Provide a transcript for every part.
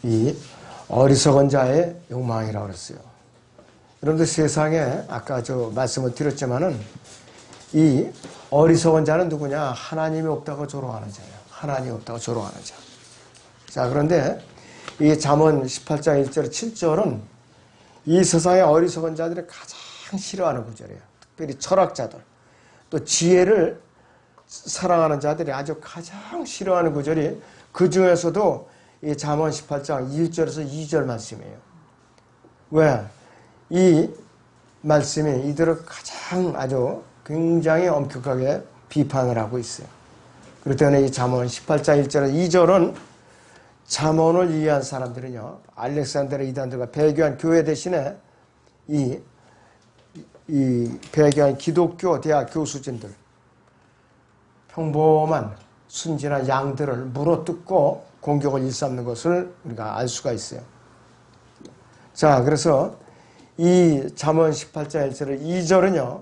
이 어리석은 자의 욕망이라고 그랬어요. 여러분들 세상에 아까 저 말씀을 드렸지만은 이 어리석은 자는 누구냐? 하나님이 없다고 조롱하는 자예요. 하나님이 없다고 조롱하는 자. 자, 그런데 이 잠언 18장 1절 7절은 이 세상의 어리석은 자들이 가장 싫어하는 구절이에요. 특별히 철학자들, 또 지혜를 사랑하는 자들이 아주 가장 싫어하는 구절이 그 중에서도 이 잠언 18장 1절에서 2절 말씀이에요. 왜? 이 말씀이 이들을 가장 아주 굉장히 엄격하게 비판을 하고 있어요. 그렇기 때문에 이 잠언 18장 1절에서 2절은 잠언을 이해한 사람들은요, 알렉산드로 이단들과 배교한 교회 대신에 이 배교한 기독교 대학 교수진들, 평범한 순진한 양들을 물어뜯고 공격을 일삼는 것을 우리가 알 수가 있어요. 자, 그래서 이 잠언 18장 1절 2절은요,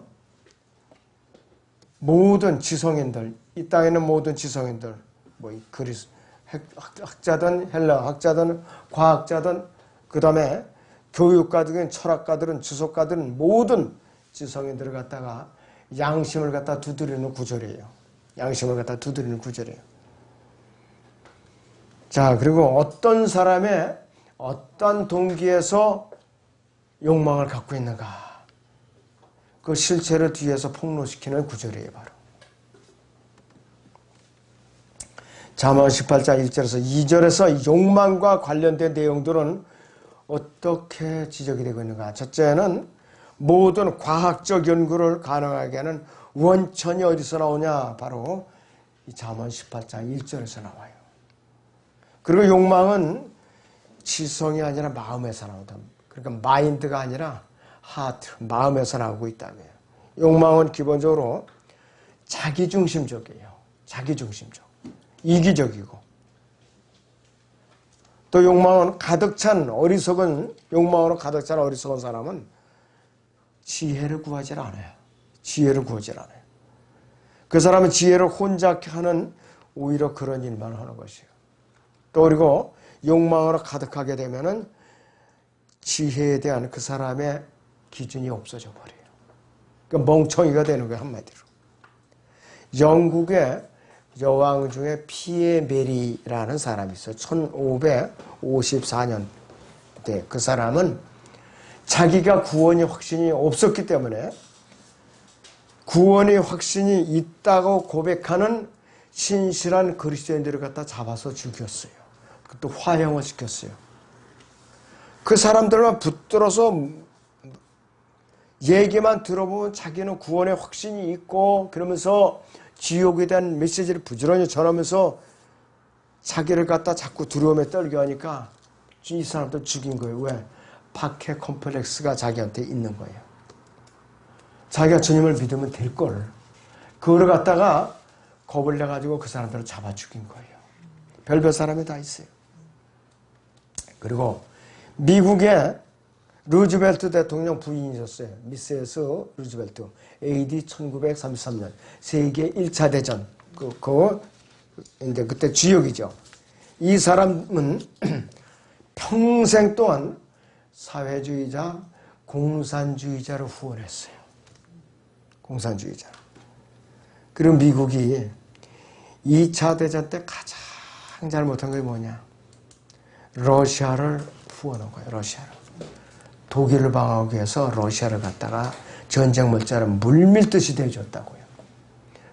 모든 지성인들, 이 땅에 있는 모든 지성인들, 뭐 학자든 헬라 학자든 과학자든 그 다음에 교육가들은 철학가들은 주석가들은 모든 지성인들을 갖다가 양심을 갖다 두드리는 구절이에요. 양심을 갖다 두드리는 구절이에요. 자, 그리고 어떤 사람의 어떤 동기에서 욕망을 갖고 있는가, 그 실체를 뒤에서 폭로시키는 구절이에요. 바로 잠언 18장 1절에서 2절에서 욕망과 관련된 내용들은 어떻게 지적이 되고 있는가. 첫째는 모든 과학적 연구를 가능하게 하는 원천이 어디서 나오냐. 바로 이 잠언 18장 1절에서 나와요. 그리고 욕망은 지성이 아니라 마음에서 나온다. 그러니까 마인드가 아니라 하트, 마음에서 나오고 있다며. 욕망은 기본적으로 자기중심적이에요. 자기중심적. 이기적이고. 또 욕망은 가득 찬 욕망으로 가득 찬 어리석은 사람은 지혜를 구하지 않아요. 지혜를 구하지 않아요. 그 사람은 지혜를 혼잡케 하는 오히려 그런 일만 하는 것이에요. 또 그리고 욕망으로 가득하게 되면은 지혜에 대한 그 사람의 기준이 없어져 버려요. 그러니까 멍청이가 되는 거예요, 한마디로. 영국의 여왕 중에 피에 메리라는 사람이 있어요. 1554년 때 그 사람은 자기가 구원이 확신이 없었기 때문에 구원이 확신이 있다고 고백하는 신실한 그리스도인들을 갖다 잡아서 죽였어요. 또 화형을 시켰어요. 그 사람들만 붙들어서 얘기만 들어보면 자기는 구원의 확신이 있고 그러면서 지옥에 대한 메시지를 부지런히 전하면서 자기를 갖다 자꾸 두려움에 떨게 하니까 이 사람들 죽인 거예요. 왜? 박해 컴플렉스가 자기한테 있는 거예요. 자기가 주님을 믿으면 될걸. 그거를 갖다가 겁을 내가지고 그 사람들을 잡아 죽인 거예요. 별별 사람이 다 있어요. 그리고 미국의 루즈벨트 대통령 부인이셨어요. 미세스 루즈벨트. AD 1933년 세계 1차 대전 이제 그때 주역이죠. 이 사람은 평생 동안 사회주의자, 공산주의자를 후원했어요. 공산주의자. 그리고 미국이 2차 대전 때 가장 잘못한 게 뭐냐? 러시아를 후원한 거예요. 러시아를. 독일을 방어하기 위해서 러시아를 갖다가 전쟁 물자를 물밀듯이 대줬다고요.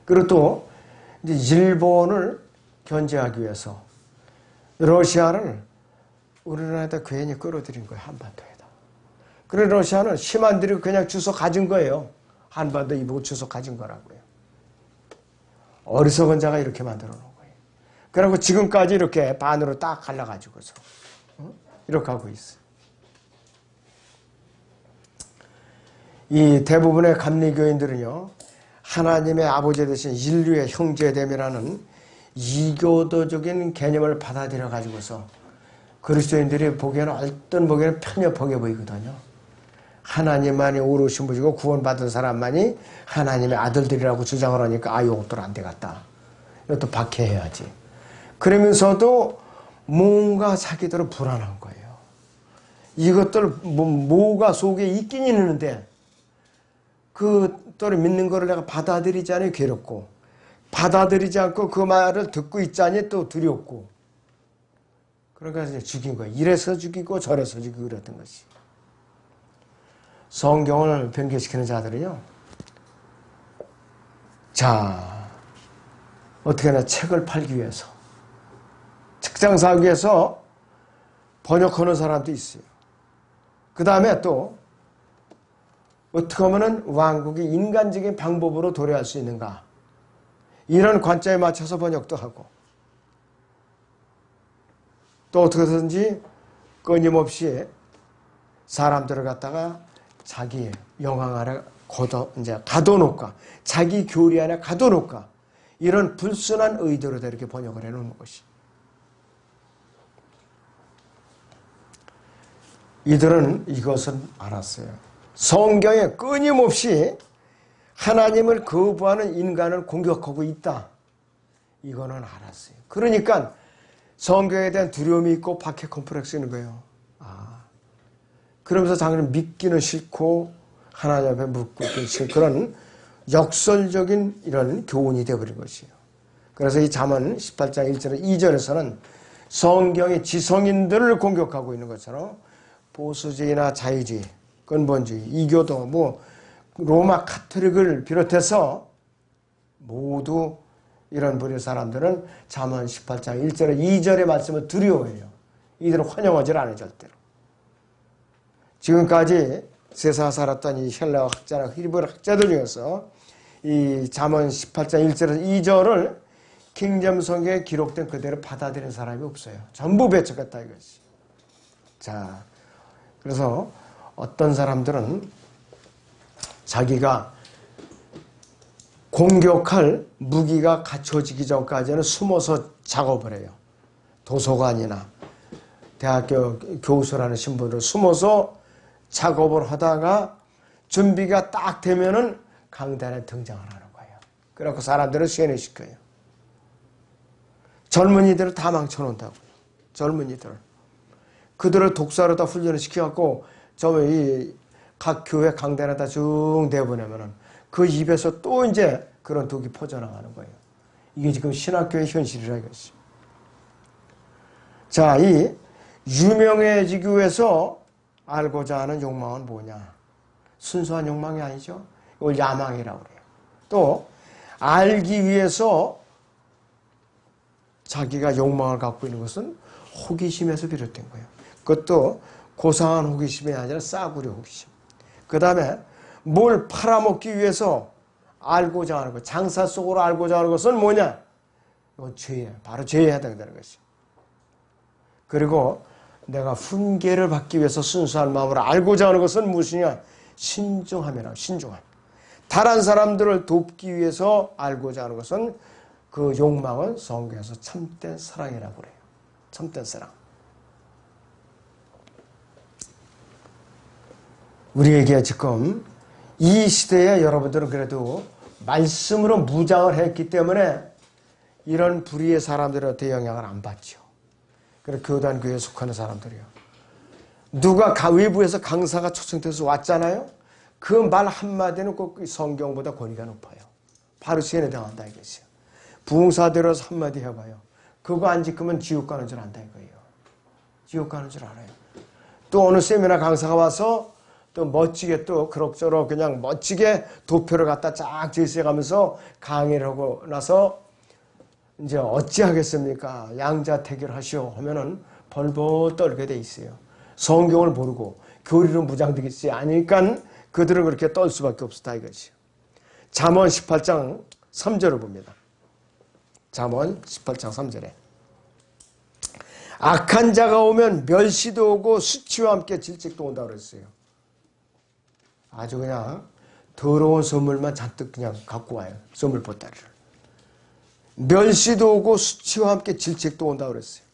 그리고 또 이제 일본을 견제하기 위해서 러시아를 우리나라에다 괜히 끌어들인 거예요. 한반도에다. 그래서 러시아는 힘안 들이고 그냥 주워 가진 거예요. 한반도 이보고 주워 가진 거라고요. 어리석은 자가 이렇게 만들어 놓은 거예요. 그리고 지금까지 이렇게 반으로 딱 갈라가지고서 이렇게 하고 있어요. 이 대부분의 감리교인들은요, 하나님의 아버지 대신 인류의 형제됨이라는 이교도적인 개념을 받아들여 가지고서 그리스도인들이 보기에는 어떤 보기에는 편협하게 보이거든요. 하나님만이 오르신 분이고 구원받은 사람만이 하나님의 아들들이라고 주장을 하니까 이것들 안 되겠다. 이것도 박해해야지. 그러면서도 뭔가 자기들은 불안한 거예요. 이것들 뭐가 속에 있긴 있는데 그들을 믿는 거를 내가 받아들이지 않으니 괴롭고, 받아들이지 않고 그 말을 듣고 있자니 또 두렵고, 그러니까 이제 죽인 거예요. 이래서 죽이고 저래서 죽이고 그랬던 것이. 성경을 변개시키는 자들은요, 자, 어떻게 하나 책을 팔기 위해서, 책장 사기 위해서 번역하는 사람도 있어요. 그 다음에 또 어떻게 하면 왕국이 인간적인 방법으로 도래할 수 있는가, 이런 관점에 맞춰서 번역도 하고, 또 어떻게든지 끊임없이 사람들을 갖다가 자기 영향 아래 가둬놓을까, 자기 교리 안에 가둬놓을까, 이런 불순한 의도로 이렇게 번역을 해놓는 것이. 이들은 이것은 알았어요. 성경에 끊임없이 하나님을 거부하는 인간을 공격하고 있다. 이거는 알았어요. 그러니까 성경에 대한 두려움이 있고 박해 컴플렉스 있는 거예요. 그러면서 자기는 믿기는 싫고 하나님 앞에 묻기는 싫은 그런 역설적인 이런 교훈이 되어버린 것이에요. 그래서 이 잠언 18장 1절 2절에서는 성경이 지성인들을 공격하고 있는 것처럼 보수주의나 자유주의, 근본주의, 이교도, 로마 카톨릭을 비롯해서 모두 이런 부류의 사람들은 잠언 18장 1절에 2절의 말씀을 두려워해요. 이들은 환영하지 않아요, 절대로. 지금까지 세상에 살았던 이 헬라어 학자나 히브리 학자들 중에서 이 잠언 18장 1절에서 2절을 킹제임스 성경에 기록된 그대로 받아들이는 사람이 없어요. 전부 배척했다 이것이. 자, 그래서 어떤 사람들은 자기가 공격할 무기가 갖춰지기 전까지는 숨어서 작업을 해요. 도서관이나 대학교 교수라는 신분으로 숨어서 작업을 하다가 준비가 딱 되면은 강단에 등장을 하는 거예요. 그래갖고 사람들을 쇠뇌시켜요. 젊은이들을 다 망쳐놓는다고요. 젊은이들. 그들을 독사로 다 훈련을 시켜갖고 각 교회 강단에다 쭉 내보내면은 그 입에서 또 이제 그런 독이 퍼져나가는 거예요. 이게 지금 신학교의 현실이라 이것이. 자, 이 유명해지기 위해서 알고자 하는 욕망은 뭐냐? 순수한 욕망이 아니죠. 이걸 야망이라고 그래요. 또 알기 위해서 자기가 욕망을 갖고 있는 것은 호기심에서 비롯된 거예요. 그것도 고상한 호기심이 아니라 싸구려 호기심. 그 다음에 뭘 팔아먹기 위해서 알고자 하는 것, 장사 속으로 알고자 하는 것은 뭐냐? 이건 죄예요. 바로 죄에 해당되는 것이죠. 그리고 내가 훈계를 받기 위해서 순수한 마음으로 알고자 하는 것은 무엇이냐? 신중함이라고, 신중함. 다른 사람들을 돕기 위해서 알고자 하는 것은 그 욕망은 성경에서 참된 사랑이라고 그래요. 참된 사랑. 우리에게 지금 이 시대에 여러분들은 그래도 말씀으로 무장을 했기 때문에 이런 불의의 사람들한테 영향을 안 받죠. 그래 교단 교회에 속하는 사람들이요. 누가 외부에서 강사가 초청돼서 왔잖아요. 그 말 한마디는 꼭 성경보다 권위가 높아요. 바로 세뇌당한다 이것이요. 부흥사대로서 한마디 해봐요. 그거 안 지키면 지옥 가는 줄 안다 이거예요. 지옥 가는 줄 알아요. 또 어느 세미나 강사가 와서 또 멋지게 또 그럭저럭 그냥 멋지게 도표를 갖다 쫙 제시해가면서 강의를 하고 나서 이제 어찌하겠습니까? 양자택일 하시오 하면은 벌벌 떨게 돼 있어요. 성경을 모르고 교리로 무장되지 않으니까 그들은 그렇게 떨 수밖에 없었다 이것이요. 잠언 18장 3절을 봅니다. 잠언 18장 3절에 악한 자가 오면 멸시도 오고 수치와 함께 질책도 온다고 그랬어요. 아주 그냥 더러운 선물만 잔뜩 그냥 갖고 와요. 선물 보따리를. 멸시도 오고 수치와 함께 질책도 온다고 그랬어요.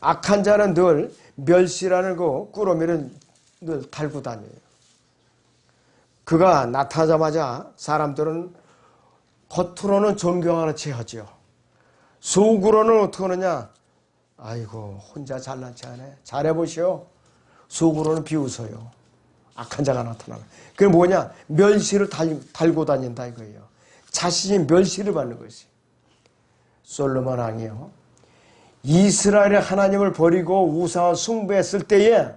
악한 자는 늘 멸시라는 거 꾸러미를 늘 달고 다녀요. 그가 나타나자마자 사람들은 겉으로는 존경하는 체 하죠. 속으로는 어떻게 하느냐? 아이고 혼자 잘난 체 하네. 잘해보시오. 속으로는 비웃어요. 악한 자가 나타나면. 그게 뭐냐? 멸시를 달고 다닌다 이거예요. 자신이 멸시를 받는 것이. 솔로몬 왕이요. 이스라엘의 하나님을 버리고 우상을 숭배했을 때에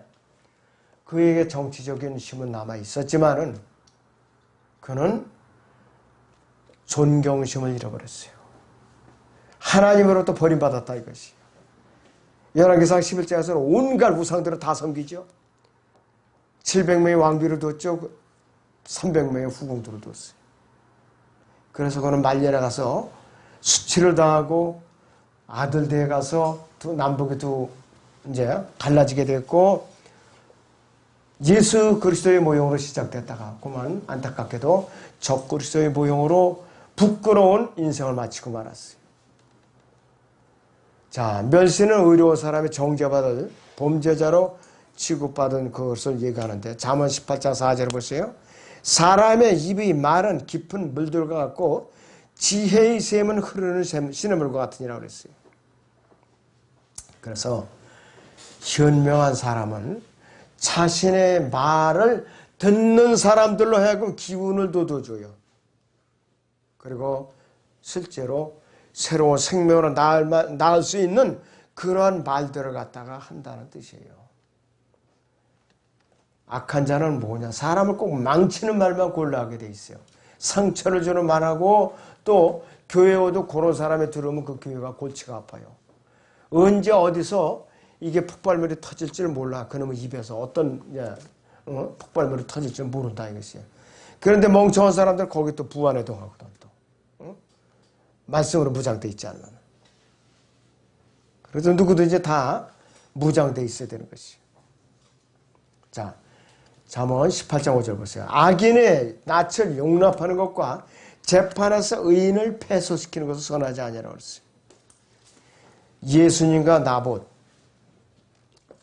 그에게 정치적인 힘은 남아 있었지만은 그는 존경심을 잃어버렸어요. 하나님으로부터 버림받았다 이것이. 열왕기상 11장에서는 온갖 우상들을 다 섬기죠. 700명의 왕비를 뒀죠. 300명의 후궁들을 뒀어요. 그래서 그는 말년에 가서 수치를 당하고 아들대에 가서 남북이 이제 갈라지게 됐고 예수 그리스도의 모형으로 시작됐다가 그만 안타깝게도 적 그리스도의 모형으로 부끄러운 인생을 마치고 말았어요. 자, 멸시는 의로운 사람이 정죄받을 범죄자로 취급받은 것을 얘기하는데 잠언 18장 4절을 보세요. 사람의 입의 말은 깊은 물들과 같고 지혜의 샘은 흐르는 시냇물과 같으니라고 그랬어요. 그래서 현명한 사람은 자신의 말을 듣는 사람들로 하여금 기운을 돋워줘요. 그리고 실제로 새로운 생명으로 낳을 수 있는 그러한 말들을 갖다가 한다는 뜻이에요. 악한 자는 뭐냐? 사람을 꼭 망치는 말만 골라하게 돼 있어요. 상처를 주는 말하고 또 교회 오도 그런 사람이 들으면 그 교회가 골치가 아파요. 언제 어디서 이게 폭발물이 터질 줄 몰라. 그놈의 입에서 어떤 폭발물이 터질 줄 모른다 이것이에요. 그런데 멍청한 사람들 거기 또 부안해동하거든 또. 말씀으로 무장돼 있지 않나. 그래서 누구든지 다 무장돼 있어야 되는 것이에요. 자, 잠언 18장 5절 보세요. 악인의 낯을 용납하는 것과 재판에서 의인을 패소시키는 것은 선하지 아니라고 그랬어요. 예수님과 나봇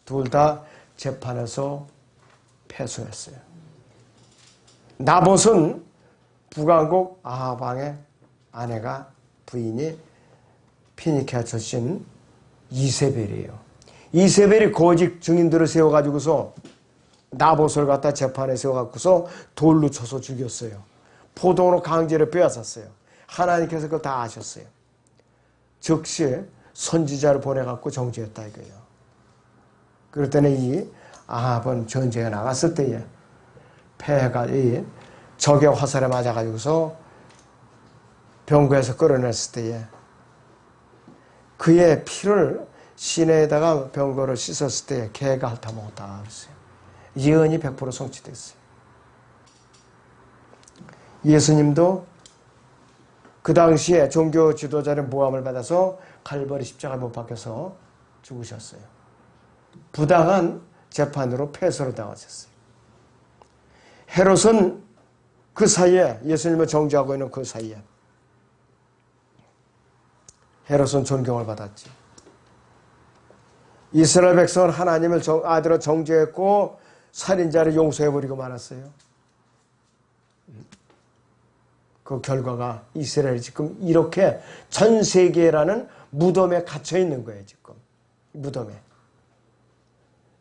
둘 다 재판에서 패소했어요. 나봇은 북왕국 아합 왕의 아내가 부인이 피니케아 출신 이세벨이에요. 이세벨이 거짓 증인들을 세워가지고서 나봇을 갖다 재판에 세워갖고서 돌로 쳐서 죽였어요. 포도로 강제로 빼앗았어요. 하나님께서 그걸 다 아셨어요. 즉시 선지자를 보내갖고 정죄했다 이거예요. 그럴 때는 이 아합은 전쟁에 나갔을 때에 폐해가 이 적의 화살에 맞아가지고서 병거에서 끌어냈을 때에 그의 피를 시내에다가 병거를 씻었을 때에 개가 핥아먹었다 그랬어요. 예언이 100% 성취됐어요. 예수님도 그 당시에 종교 지도자의 모함을 받아서 칼바리 십자가에 못 박혀서 죽으셨어요. 부당한 재판으로 패소를 당하셨어요. 헤롯은 그 사이에 예수님을 정죄하고 있는 그 사이에 헤롯은 존경을 받았지. 이스라엘 백성은 하나님을 아들을 정죄했고 살인자를 용서해버리고 말았어요. 그 결과가 이스라엘이 지금 이렇게 전 세계라는 무덤에 갇혀 있는 거예요. 지금 무덤에.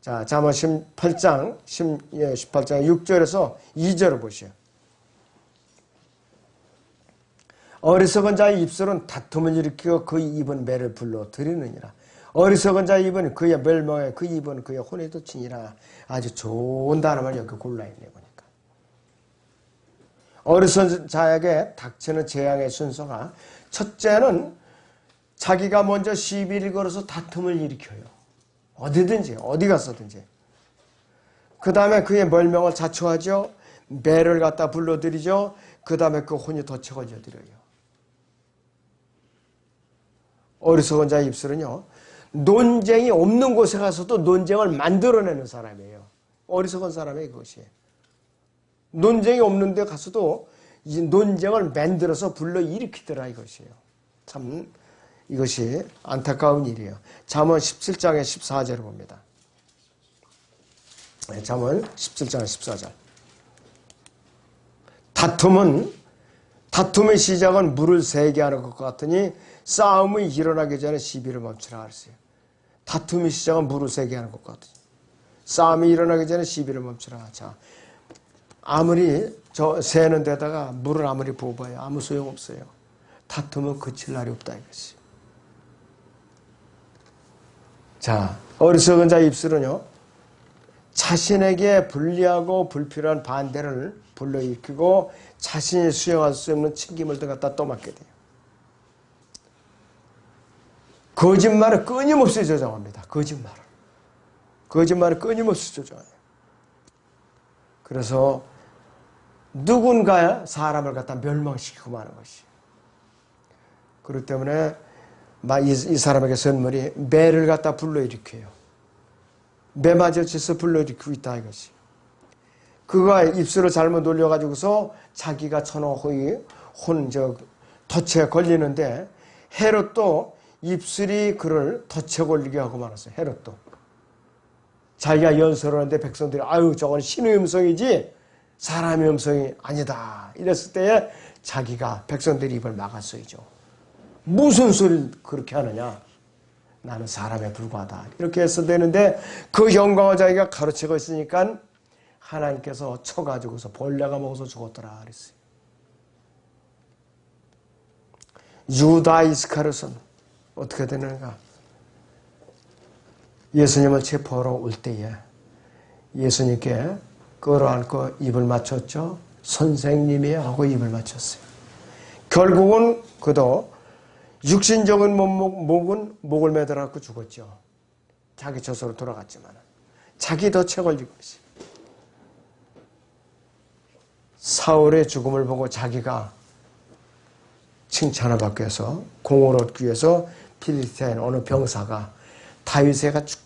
자, 잠언 18장 6절에서 2절을 보시오. 어리석은 자의 입술은 다툼을 일으키고 그 입은 매를 불러들이느니라. 어리석은 자의 입은 그의 멸망에 그 입은 그의 혼에 돋치니라. 아주 좋은 단어만 여기 골라있네 보니까. 어리석은 자에게 닥치는 재앙의 순서가 첫째는 자기가 먼저 시비를 걸어서 다툼을 일으켜요. 어디든지 어디 갔어든지. 그 다음에 그의 멸망을 자초하죠. 매를 갖다 불러들이죠. 그 다음에 그 혼이 덧쳐져 드려요. 어리석은 자의 입술은요. 논쟁이 없는 곳에 가서도 논쟁을 만들어내는 사람이에요. 어리석은 사람의 그것이. 논쟁이 없는 데 가서도 이 논쟁을 만들어서 불러일으키더라 이것이에요. 참 이것이 안타까운 일이에요. 잠언 17장의 14절을 봅니다. 네, 잠언 17장의 14절. 다툼의 시작은 물을 새게 하는 것 같으니 싸움이 일어나기 전에 시비를 멈추라 그랬어요. 다툼이 시작은 물을 세게 하는 것 같아요. 싸움이 일어나기 전에 시비를 멈추라. 자, 아무리 새는 데다가 물을 아무리 부어봐야 아무 소용없어요. 다툼은 그칠 날이 없다 이것이. 자, 어리석은 자의 입술은요, 자신에게 불리하고 불필요한 반대를 불러일으키고 자신이 수행할 수 없는 책임을 갖다 떠맡게 돼요. 거짓말을 끊임없이 조장합니다. 거짓말을 끊임없이 조장해요. 그래서 누군가 사람을 갖다 멸망시키고 마는 것이. 그렇기 때문에 이 사람에게 선물이 매를 갖다 불러일으켜요. 매맞아쳐서 불러일으키고 있다 이것이. 그가 입술을 잘못 놀려가지고서 자기가 천호의 덫에 걸리는데 헤롯도 입술이 그를 덫에 걸리게 하고 말았어요. 헤롯도. 자기가 연설하는데 백성들이 아유 저건 신의 음성이지 사람의 음성이 아니다. 이랬을 때에 자기가 백성들이 입을 막았어야죠. 무슨 소리를 그렇게 하느냐. 나는 사람에 불과하다. 이렇게 해서 되는데 그 영광을 자기가 가르치고 있으니까 하나님께서 쳐가지고서 벌레가 먹어서 죽었더라 그랬어요. 유다 이스카르는 어떻게 되는가? 예수님을 체포하러 올 때에 예수님께 끌어안고 입을 맞췄죠. 선생님이 하고 입을 맞췄어요. 결국은 그도 육신적인 목은 목을 매달아갖고 죽었죠. 자기 처소로 돌아갔지만 자기 덫에 걸린 것이. 사울의 죽음을 보고 자기가 칭찬을 받기 위해서 공을 얻기 위해서 필리스타인 어느 병사가 다윗에가 쭉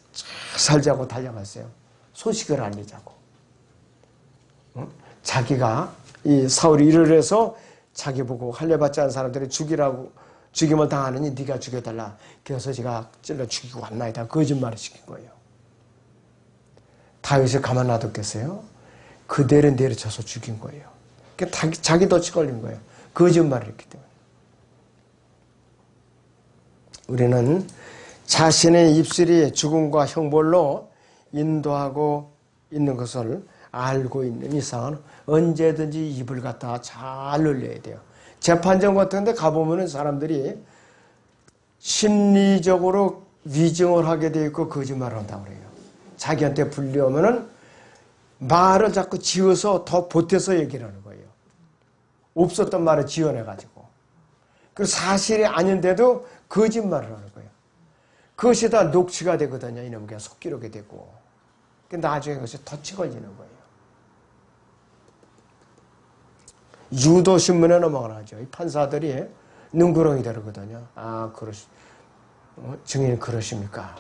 살자고 달려갔어요. 소식을 알리자고. 자기가 이 사울이 일을 해서 자기 보고 할례받지 않은 사람들이 죽임을 당하느니 네가 죽여달라. 그래서 제가 찔러 죽이고 왔나이다. 거짓말을 시킨 거예요. 다윗을 가만 놔뒀겠어요? 그대를 내려쳐서 죽인 거예요. 자기 덫이 걸린 거예요. 거짓말을 했기 때문에. 우리는 자신의 입술이 죽음과 형벌로 인도하고 있는 것을 알고 있는 이상은 언제든지 입을 갖다가 잘 늘려야 돼요. 재판정 같은 데 가보면 사람들이 심리적으로 위증을 하게 되어 있고 거짓말을 한다고 그래요. 자기한테 불리하면은 말을 자꾸 지어서 더 보태서 얘기를 하는 거예요. 없었던 말을 지어내가지고. 그리고 사실이 아닌데도 거짓말을 하는 거예요. 그것이 다 녹취가 되거든요. 이놈은 그냥 속기록이 되고. 나중에 그것이 덫이 걸리는 거예요. 유도신문에 넘어가죠. 이 판사들이 눈구렁이 되거든요. 아, 증인 그러십니까?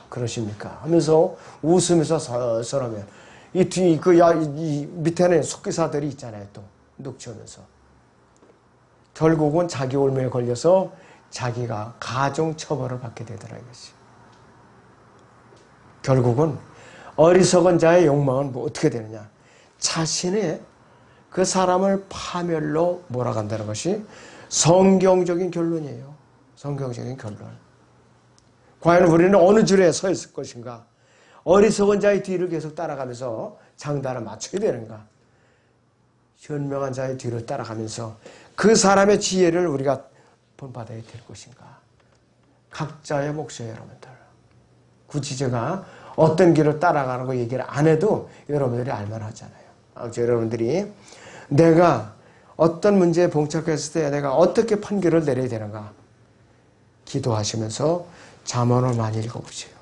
하면서 웃으면서 서서하면 이 밑에는 속기사들이 있잖아요. 또 녹취하면서. 결국은 자기 올무에 걸려서 자기가 가중처벌을 받게 되더라 이것이. 결국은 어리석은 자의 욕망은 어떻게 되느냐. 자신의 그 사람을 파멸로 몰아간다는 것이 성경적인 결론이에요. 성경적인 결론. 과연 우리는 어느 줄에 서 있을 것인가? 어리석은 자의 뒤를 계속 따라가면서 장단을 맞춰야 되는가? 현명한 자의 뒤를 따라가면서 그 사람의 지혜를 우리가 본받아야 될 것인가? 각자의 몫이에요, 여러분들. 굳이 제가 어떤 길을 따라가는 거 얘기를 안 해도 여러분들이 알만하잖아요. 여러분들이 내가 어떤 문제에 봉착했을 때 내가 어떻게 판결을 내려야 되는가? 기도하시면서 잠언을 많이 읽어보세요.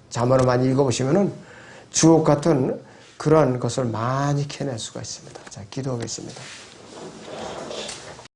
잠언을 많이 읽어보시면은 주옥 같은 그런 것을 많이 캐낼 수가 있습니다. 자, 기도하겠습니다.